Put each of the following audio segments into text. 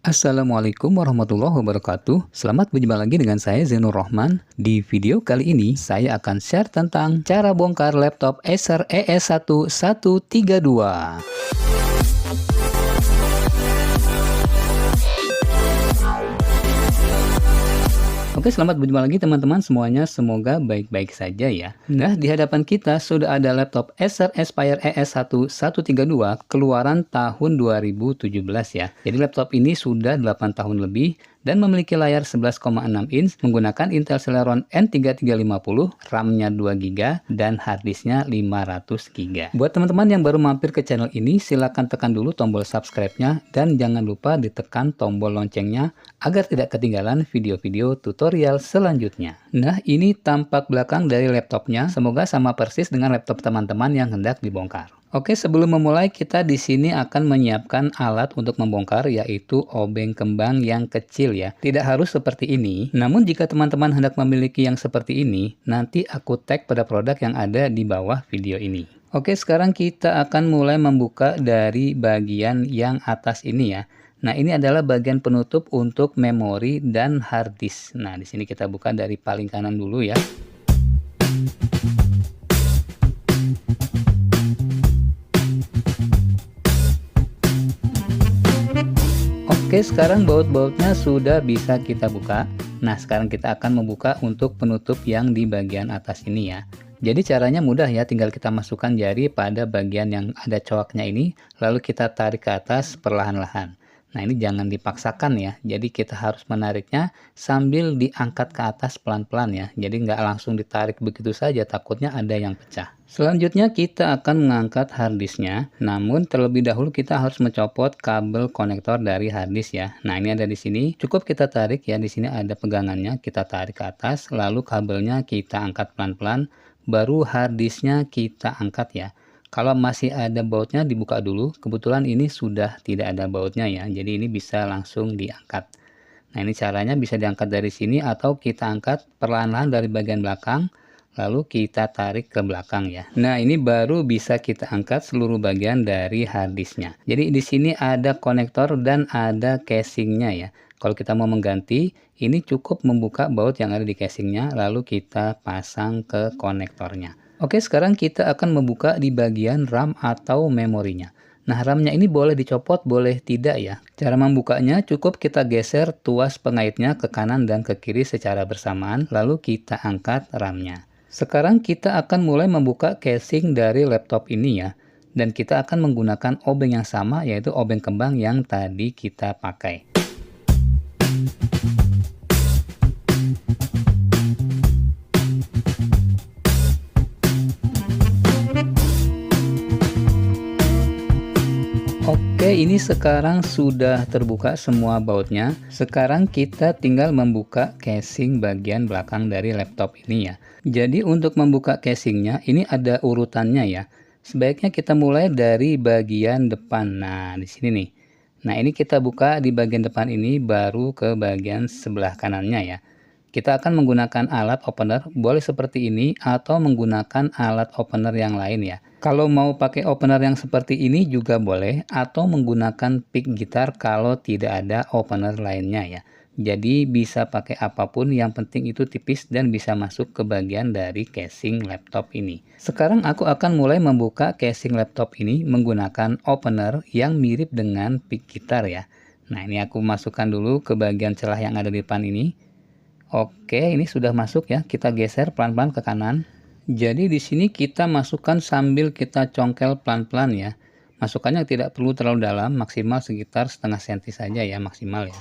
Assalamualaikum warahmatullahi wabarakatuh. Selamat berjumpa lagi dengan saya Zainur Rohman. Di video kali ini saya akan share tentang cara bongkar laptop Acer ES1132. Oke, selamat berjumpa lagi teman-teman semuanya. Semoga baik-baik saja ya. Nah, di hadapan kita sudah ada laptop Acer Aspire ES1132 keluaran tahun 2017 ya. Jadi laptop ini sudah 8 tahun lebih dan memiliki layar 11,6 inch menggunakan Intel Celeron N3350, RAM-nya 2 GB dan harddisknya 500 GB. Buat teman-teman yang baru mampir ke channel ini, silakan tekan dulu tombol subscribe-nya dan jangan lupa ditekan tombol loncengnya agar tidak ketinggalan video-video tutorial selanjutnya. Nah, ini tampak belakang dari laptopnya. Semoga sama persis dengan laptop teman-teman yang hendak dibongkar. Oke, sebelum memulai kita di sini akan menyiapkan alat untuk membongkar, yaitu obeng kembang yang kecil ya. Tidak harus seperti ini, namun jika teman-teman hendak memiliki yang seperti ini, nanti aku tag pada produk yang ada di bawah video ini. Oke, sekarang kita akan mulai membuka dari bagian yang atas ini ya. Nah, ini adalah bagian penutup untuk memori dan hard disk. Nah, di sini kita buka dari paling kanan dulu ya. Oke, sekarang baut-bautnya sudah bisa kita buka. Nah, sekarang kita akan membuka untuk penutup yang di bagian atas ini ya. Jadi caranya mudah ya, tinggal kita masukkan jari pada bagian yang ada coaknya ini, lalu kita tarik ke atas perlahan-lahan. Nah, ini jangan dipaksakan ya, jadi kita harus menariknya sambil diangkat ke atas pelan-pelan ya. Jadi nggak langsung ditarik begitu saja, takutnya ada yang pecah. Selanjutnya kita akan mengangkat harddisknya, namun terlebih dahulu kita harus mencopot kabel konektor dari harddisk ya. Nah, ini ada di sini, cukup kita tarik ya, di sini ada pegangannya, kita tarik ke atas, lalu kabelnya kita angkat pelan-pelan, baru harddisknya kita angkat ya. Kalau masih ada bautnya dibuka dulu, kebetulan ini sudah tidak ada bautnya ya, jadi ini bisa langsung diangkat. Nah, ini caranya bisa diangkat dari sini atau kita angkat perlahan-lahan dari bagian belakang, lalu kita tarik ke belakang ya. Nah, ini baru bisa kita angkat seluruh bagian dari harddisknya. Jadi di sini ada konektor dan ada casingnya ya. Kalau kita mau mengganti, ini cukup membuka baut yang ada di casingnya, lalu kita pasang ke konektornya. Oke, sekarang kita akan membuka di bagian RAM atau memorinya. Nah, RAM-nya ini boleh dicopot, boleh tidak ya. Cara membukanya cukup kita geser tuas pengaitnya ke kanan dan ke kiri secara bersamaan, lalu kita angkat RAM-nya. Sekarang kita akan mulai membuka casing dari laptop ini ya. Dan kita akan menggunakan obeng yang sama, yaitu obeng kembang yang tadi kita pakai. Oke, ini sekarang sudah terbuka semua bautnya. Sekarang kita tinggal membuka casing bagian belakang dari laptop ini ya. Jadi untuk membuka casingnya, ini ada urutannya ya. Sebaiknya kita mulai dari bagian depan. Nah, di sini nih. Nah, ini kita buka di bagian depan ini, baru ke bagian sebelah kanannya ya. Kita akan menggunakan alat opener, boleh seperti ini atau menggunakan alat opener yang lain ya. Kalau mau pakai opener yang seperti ini juga boleh, atau menggunakan pick gitar kalau tidak ada opener lainnya ya. Jadi bisa pakai apapun, yang penting itu tipis dan bisa masuk ke bagian dari casing laptop ini. Sekarang aku akan mulai membuka casing laptop ini menggunakan opener yang mirip dengan pick gitar ya. Nah, ini aku masukkan dulu ke bagian celah yang ada di depan ini. Oke, ini sudah masuk ya. Kita geser pelan-pelan ke kanan. Jadi di sini kita masukkan sambil kita congkel pelan-pelan ya. Masukkannya tidak perlu terlalu dalam, maksimal sekitar setengah senti saja ya, maksimal ya.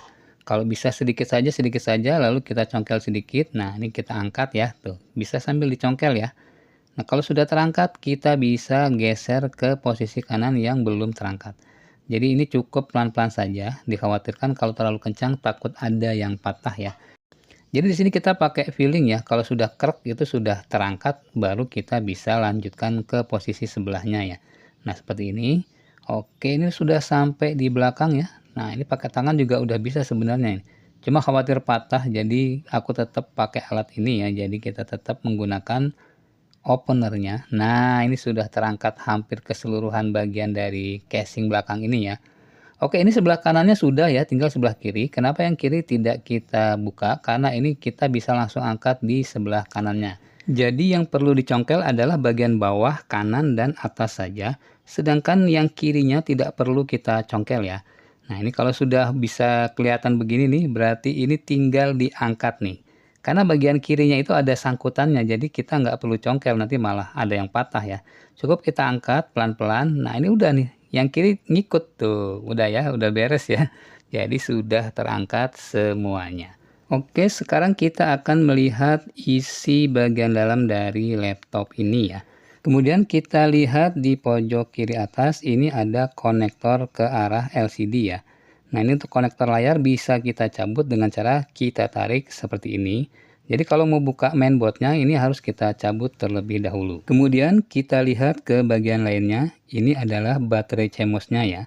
Kalau bisa sedikit saja, lalu kita congkel sedikit. Nah, ini kita angkat ya, tuh. Bisa sambil dicongkel ya. Nah, kalau sudah terangkat, kita bisa geser ke posisi kanan yang belum terangkat. Jadi ini cukup pelan-pelan saja. Dikhawatirkan kalau terlalu kencang takut ada yang patah ya. Jadi di sini kita pakai feeling ya, kalau sudah krek itu sudah terangkat, baru kita bisa lanjutkan ke posisi sebelahnya ya. Nah, seperti ini. Oke, ini sudah sampai di belakang ya. Nah, ini pakai tangan juga udah bisa sebenarnya. Cuma khawatir patah, jadi aku tetap pakai alat ini ya. Jadi kita tetap menggunakan openernya. Nah, ini sudah terangkat hampir keseluruhan bagian dari casing belakang ini ya. Oke, ini sebelah kanannya sudah ya, tinggal sebelah kiri. Kenapa yang kiri tidak kita buka? Karena ini kita bisa langsung angkat di sebelah kanannya. Jadi yang perlu dicongkel adalah bagian bawah, kanan, dan atas saja. Sedangkan yang kirinya tidak perlu kita congkel ya. Nah, ini kalau sudah bisa kelihatan begini nih, berarti ini tinggal diangkat nih. Karena bagian kirinya itu ada sangkutannya, jadi kita nggak perlu congkel, nanti malah ada yang patah ya. Cukup kita angkat pelan-pelan. Nah, ini udah nih, yang kiri ngikut tuh, udah ya, udah beres ya. Jadi sudah terangkat semuanya. Oke, sekarang kita akan melihat isi bagian dalam dari laptop ini ya. Kemudian kita lihat di pojok kiri atas, ini ada konektor ke arah LCD ya. Nah, ini untuk konektor layar bisa kita cabut dengan cara kita tarik seperti ini. Jadi kalau mau buka mainboardnya ini harus kita cabut terlebih dahulu. Kemudian kita lihat ke bagian lainnya, ini adalah baterai CMOS-nya ya.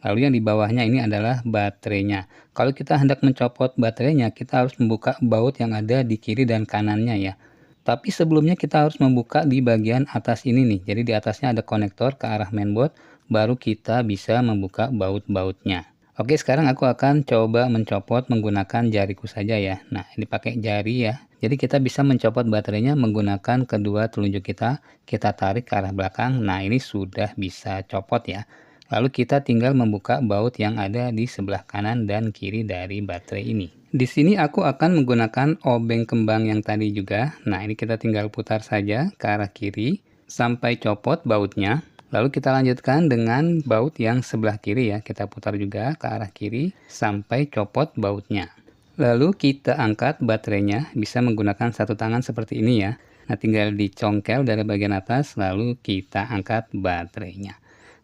Lalu yang di bawahnya ini adalah baterainya. Kalau kita hendak mencopot baterainya, kita harus membuka baut yang ada di kiri dan kanannya ya. Tapi sebelumnya kita harus membuka di bagian atas ini nih. Jadi di atasnya ada konektor ke arah mainboard, baru kita bisa membuka baut-bautnya. Oke, sekarang aku akan coba mencopot menggunakan jariku saja ya. Nah, ini pakai jari ya. Jadi kita bisa mencopot baterainya menggunakan kedua telunjuk kita tarik ke arah belakang. Nah, ini sudah bisa copot ya. Lalu kita tinggal membuka baut yang ada di sebelah kanan dan kiri dari baterai ini. Di sini aku akan menggunakan obeng kembang yang tadi juga. Nah, ini kita tinggal putar saja ke arah kiri sampai copot bautnya. Lalu kita lanjutkan dengan baut yang sebelah kiri ya. Kita putar juga ke arah kiri sampai copot bautnya. Lalu kita angkat baterainya, bisa menggunakan satu tangan seperti ini ya. Nah, tinggal dicongkel dari bagian atas, lalu kita angkat baterainya.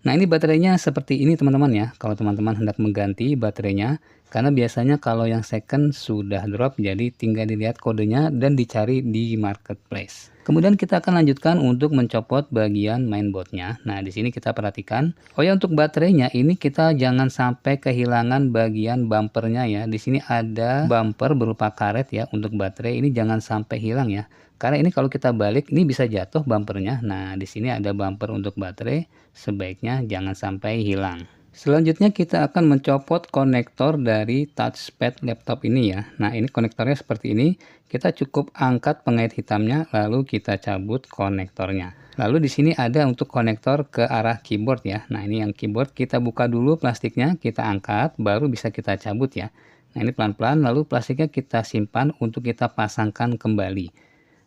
Nah, ini baterainya seperti ini teman-teman ya. Kalau teman-teman hendak mengganti baterainya, karena biasanya kalau yang second sudah drop, jadi tinggal dilihat kodenya dan dicari di marketplace. Kemudian kita akan lanjutkan untuk mencopot bagian mainboardnya. Nah, di sini kita perhatikan. Oh ya, untuk baterainya ini kita jangan sampai kehilangan bagian bumpernya ya. Di sini ada bumper berupa karet ya untuk baterai. Ini jangan sampai hilang ya. Karena ini kalau kita balik, ini bisa jatuh bumpernya. Nah, di sini ada bumper untuk baterai. Sebaiknya jangan sampai hilang. Selanjutnya kita akan mencopot konektor dari touchpad laptop ini ya. Nah, ini konektornya seperti ini. Kita cukup angkat pengait hitamnya lalu kita cabut konektornya. Lalu di sini ada untuk konektor ke arah keyboard ya. Nah, ini yang keyboard kita buka dulu plastiknya, kita angkat baru bisa kita cabut ya. Nah, ini pelan-pelan lalu plastiknya kita simpan untuk kita pasangkan kembali.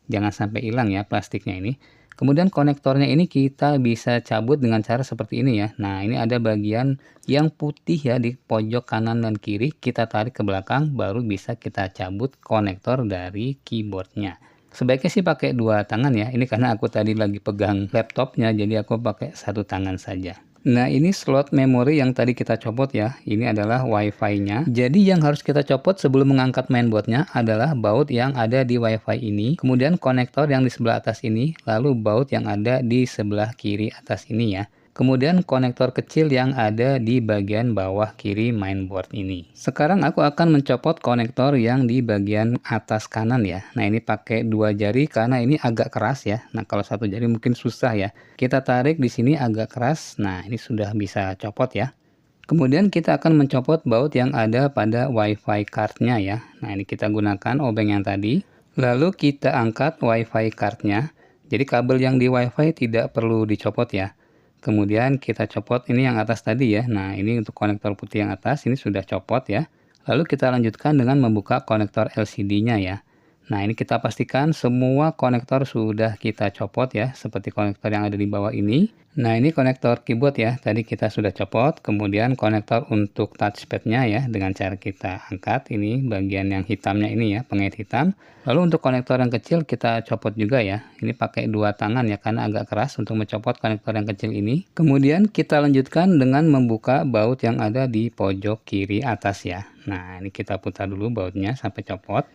Jangan sampai hilang ya plastiknya ini. Kemudian konektornya ini kita bisa cabut dengan cara seperti ini ya. Nah, ini ada bagian yang putih ya di pojok kanan dan kiri. Kita tarik ke belakang baru bisa kita cabut konektor dari keyboardnya. Sebaiknya sih pakai dua tangan ya. Ini karena aku tadi lagi pegang laptopnya jadi aku pakai satu tangan saja. Nah, ini slot memori yang tadi kita copot ya. Ini adalah WiFi-nya. Jadi yang harus kita copot sebelum mengangkat mainboardnya adalah baut yang ada di WiFi ini. Kemudian konektor yang di sebelah atas ini. Lalu baut yang ada di sebelah kiri atas ini ya. Kemudian konektor kecil yang ada di bagian bawah kiri mainboard ini. Sekarang aku akan mencopot konektor yang di bagian atas kanan ya. Nah, ini pakai dua jari karena ini agak keras ya. Nah, kalau satu jari mungkin susah ya. Kita tarik di sini agak keras. Nah, ini sudah bisa copot ya. Kemudian kita akan mencopot baut yang ada pada WiFi cardnya ya. Nah, ini kita gunakan obeng yang tadi. Lalu kita angkat WiFi cardnya. Jadi kabel yang di WiFi tidak perlu dicopot ya. Kemudian kita copot ini yang atas tadi ya. Nah, ini untuk konektor putih yang atas ini sudah copot ya. Lalu kita lanjutkan dengan membuka konektor LCD-nya ya. Nah, ini kita pastikan semua konektor sudah kita copot ya, seperti konektor yang ada di bawah ini. Nah, ini konektor keyboard ya, tadi kita sudah copot. Kemudian konektor untuk touchpad-nya ya, dengan cara kita angkat ini bagian yang hitamnya ini ya, pengait hitam. Lalu untuk konektor yang kecil kita copot juga ya. Ini pakai dua tangan ya, karena agak keras untuk mencopot konektor yang kecil ini. Kemudian kita lanjutkan dengan membuka baut yang ada di pojok kiri atas ya. Nah, ini kita putar dulu bautnya sampai copot.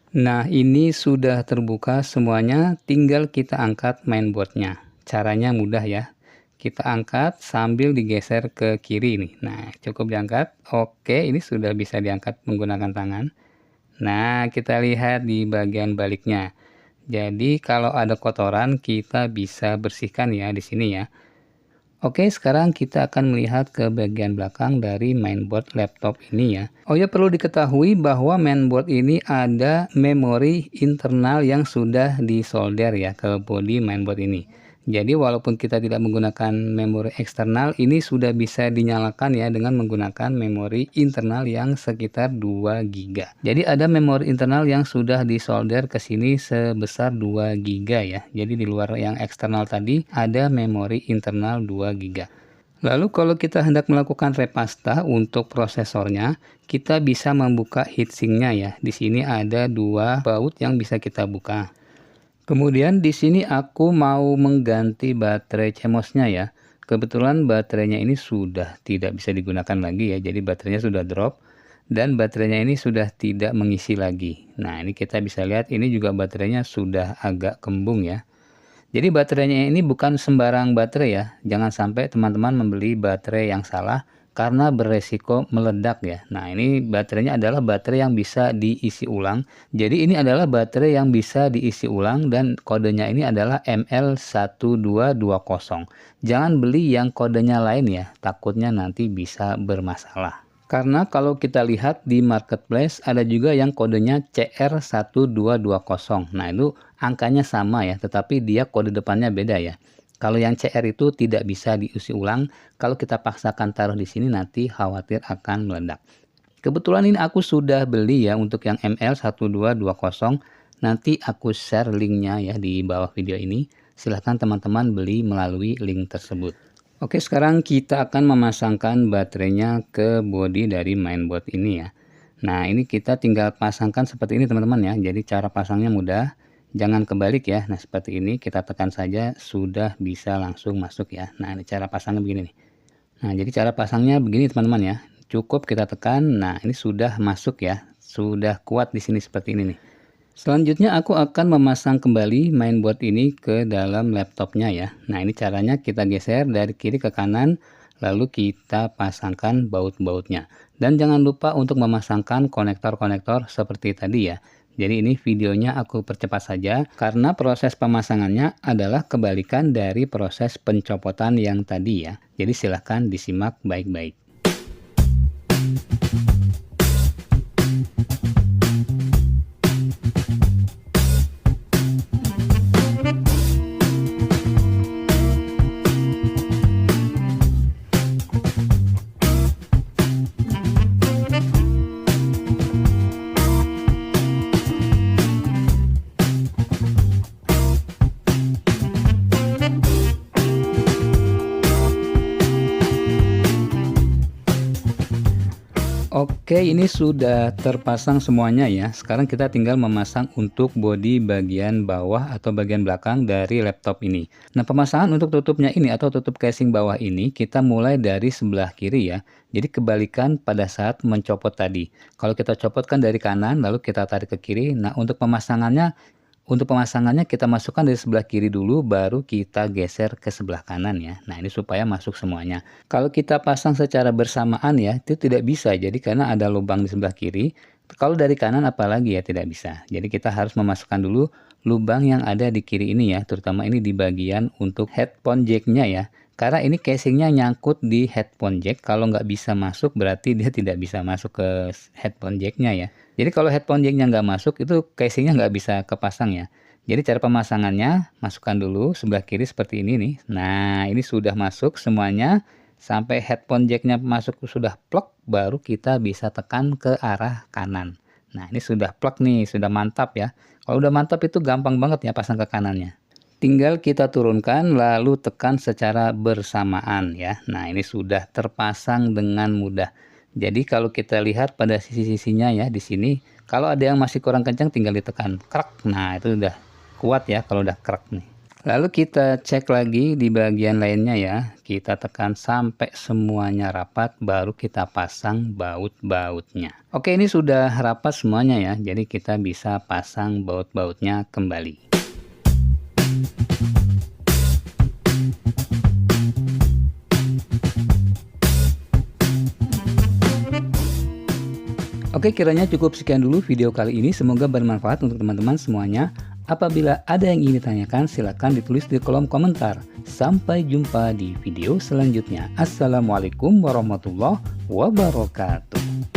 Nah, ini sudah terbuka semuanya, tinggal kita angkat mainboardnya. Caranya mudah ya. Kita angkat sambil digeser ke kiri nih. Nah, cukup diangkat. Oke, ini sudah bisa diangkat menggunakan tangan. Nah, kita lihat di bagian baliknya. Jadi, kalau ada kotoran kita bisa bersihkan ya di sini ya. Oke, sekarang kita akan melihat ke bagian belakang dari mainboard laptop ini ya. Oh ya, perlu diketahui bahwa mainboard ini ada memori internal yang sudah disolder ya ke bodi mainboard ini. Jadi walaupun kita tidak menggunakan memori eksternal, ini sudah bisa dinyalakan ya dengan menggunakan memori internal yang sekitar 2 GB. Jadi ada memori internal yang sudah disolder ke sini sebesar 2 GB ya. Jadi di luar yang eksternal tadi ada memori internal 2 GB. Lalu kalau kita hendak melakukan repasta untuk prosesornya, kita bisa membuka heatsinknya ya. Di sini ada 2 baut yang bisa kita buka. Kemudian di sini aku mau mengganti baterai CMOS-nya ya. Kebetulan baterainya ini sudah tidak bisa digunakan lagi ya. Jadi baterainya sudah drop dan baterainya ini sudah tidak mengisi lagi. Nah, ini kita bisa lihat ini juga baterainya sudah agak kembung ya. Jadi baterainya ini bukan sembarang baterai ya. Jangan sampai teman-teman membeli baterai yang salah karena beresiko meledak ya. Nah, ini baterainya adalah baterai yang bisa diisi ulang. Jadi ini adalah baterai yang bisa diisi ulang dan kodenya ini adalah ML1220. Jangan beli yang kodenya lain ya, takutnya nanti bisa bermasalah. Karena kalau kita lihat di marketplace ada juga yang kodenya CR1220. Nah, itu angkanya sama ya, tetapi dia kode depannya beda ya. Kalau yang CR itu tidak bisa diisi ulang, kalau kita paksakan taruh di sini nanti khawatir akan meledak. Kebetulan ini aku sudah beli ya untuk yang ML1220, nanti aku share linknya ya di bawah video ini. Silahkan teman-teman beli melalui link tersebut. Oke, sekarang kita akan memasangkan baterainya ke bodi dari mainboard ini ya. Nah, ini kita tinggal pasangkan seperti ini teman-teman ya. Jadi cara pasangnya mudah. Jangan kebalik ya. Nah, seperti ini kita tekan saja sudah bisa langsung masuk ya. Nah, ini cara pasangnya begini nih. Nah, jadi cara pasangnya begini teman-teman ya. Cukup kita tekan. Nah, ini sudah masuk ya. Sudah kuat di sini seperti ini nih. Selanjutnya aku akan memasang kembali mainboard ini ke dalam laptopnya ya. Nah, ini caranya kita geser dari kiri ke kanan lalu kita pasangkan baut-bautnya. Dan jangan lupa untuk memasangkan konektor-konektor seperti tadi ya. Jadi ini videonya aku percepat saja karena proses pemasangannya adalah kebalikan dari proses pencopotan yang tadi ya. Jadi silahkan disimak baik-baik. Oke, ini sudah terpasang semuanya ya. Sekarang kita tinggal memasang untuk bodi bagian bawah atau bagian belakang dari laptop ini. Nah, pemasangan untuk tutupnya ini atau tutup casing bawah ini kita mulai dari sebelah kiri ya. Jadi kebalikan pada saat mencopot tadi. Kalau kita copotkan dari kanan lalu kita tarik ke kiri. Nah, untuk pemasangannya kita masukkan dari sebelah kiri dulu baru kita geser ke sebelah kanan ya. Nah, ini supaya masuk semuanya. Kalau kita pasang secara bersamaan ya itu tidak bisa. Jadi karena ada lubang di sebelah kiri. Kalau dari kanan apalagi ya tidak bisa. Jadi kita harus memasukkan dulu lubang yang ada di kiri ini ya. Terutama ini di bagian untuk headphone jacknya ya. Karena ini casingnya nyangkut di headphone jack. Kalau nggak bisa masuk berarti dia tidak bisa masuk ke headphone jacknya ya. Jadi kalau headphone jacknya nggak masuk itu casingnya nggak bisa kepasang ya. Jadi cara pemasangannya masukkan dulu sebelah kiri seperti ini nih. Nah, ini sudah masuk semuanya sampai headphone jacknya masuk sudah plug baru kita bisa tekan ke arah kanan. Nah, ini sudah plug nih, sudah mantap ya. Kalau udah mantap itu gampang banget ya pasang ke kanannya. Tinggal kita turunkan lalu tekan secara bersamaan ya. Nah, ini sudah terpasang dengan mudah. Jadi kalau kita lihat pada sisi-sisinya ya di sini, kalau ada yang masih kurang kencang tinggal ditekan krak. Nah, itu udah kuat ya kalau udah krak nih. Lalu kita cek lagi di bagian lainnya ya. Kita tekan sampai semuanya rapat baru kita pasang baut-bautnya. Oke, ini sudah rapat semuanya ya. Jadi kita bisa pasang baut-bautnya kembali. Oke, kiranya cukup sekian dulu video kali ini. Semoga bermanfaat untuk teman-teman semuanya. Apabila ada yang ingin ditanyakan, silakan ditulis di kolom komentar. Sampai jumpa di video selanjutnya. Assalamualaikum warahmatullahi wabarakatuh.